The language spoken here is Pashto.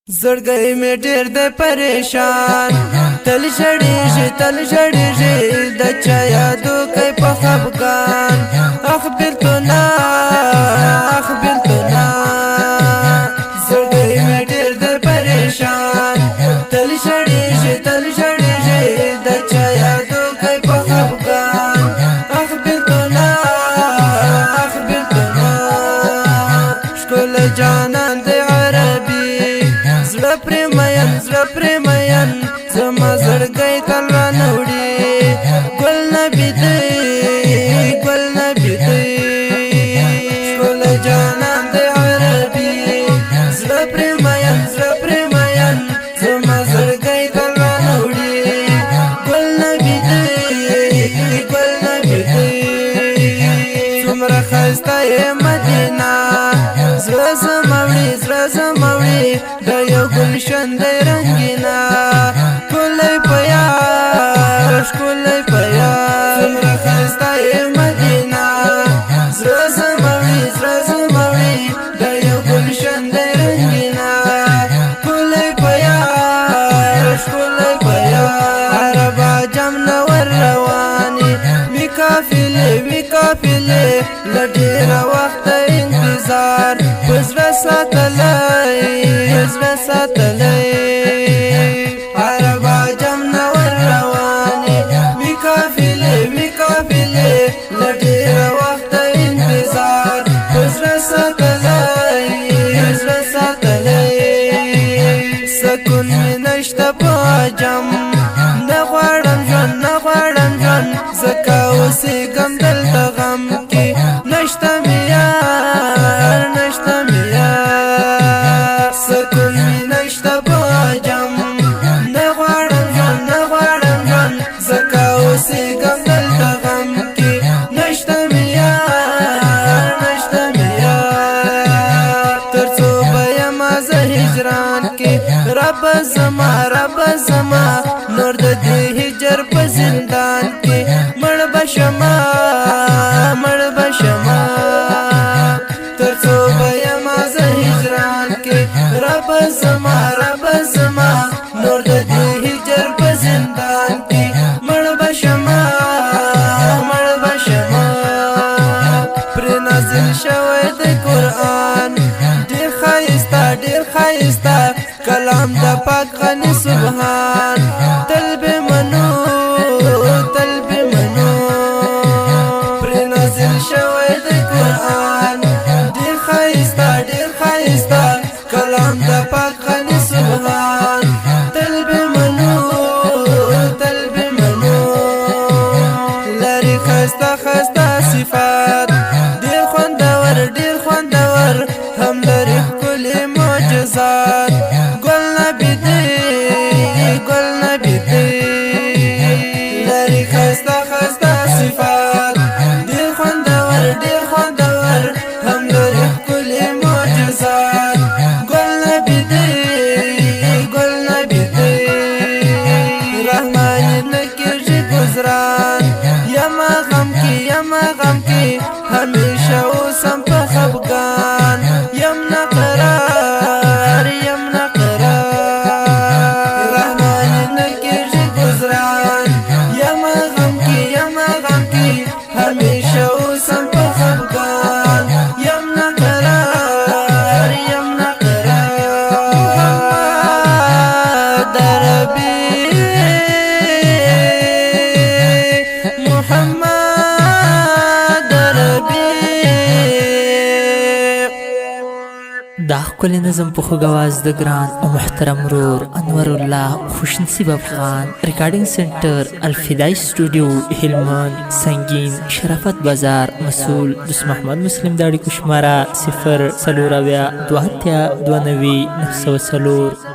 زړګی مې ډېر د پریشان تل ژړېږي د چا یادو کوي په خفګان اخ بیلتونه زړګی مې ډېر د پریشان تل ژړېږي د چا یادو کوي په خفګان اخ بیلتونه ښکلی جانان د عربي زړه پرې مین زما زړګی تل رانه وړي ګل نبي دی ښکلی جانان د عربي زړه پرې مین زما زړګی تل رانه وړي ګل نبي دی څومره ښایسته یې مدینه زړه زما وړي د یو ګلشن دی رنګینه ښکلی په یار څومره ښایسته یې مدینه زړه زما وړي د یو ګلشن دی رنګینه ښکلی په یار عربا جام نور روانې وي قافلې له ډېره وخته انتظار په زړه ساتلی عربا جام نور روانې وي قافلې له ډېره وخته انتظار په زړه ساتلی سکون مې نشته په عجم نه غواړم ژوند ځکه اوسېږم دلته غم کې نشته مې یار سکون مې نشته په عجم نه غواړم ژوند ځکه اوسېږم دلته غم کې نشته مې یار تر څو به یمه زه هجران کې رب زما نور د دې هجر په زندان کې مړ بشما تر څو به یمه زه هجران کې رب زما نور د دې هجر په زندان کې مړ بشما پرې نازل شوی د قرآن ډېر ښایسته کلام د پاک غني سبحان تل به منو پرې نازل شوی د قرآن ډېر ښایسته کلام د پاک غني سبحان تل به منو لري ښایسته صفات ډېر خوندور هم لري ښکلي معجزات ګل نبي دی لري ښایسته صفات ډېر خوندور هم لري ښکلي معجزات ګل نبي دی رحماني نه کېږي ګزران یمه غم کې همیشه اوسم په خفګان یم نه قرار رحماني نه کېږي ګزران یمه غم کې همیشه اوسم په خفګان یم نه قرار محمد ربي دا ښکلی نظم په خوږ اواز د ګران او محترم ورور انور الله خوشنصیب افغان ریکارډینګ سنټر الفدای سټوډیو هلمند سنگین شرافت بازار مسئول دوست محمد مسلم د اړیکو شماره 0 4 2 2 9 9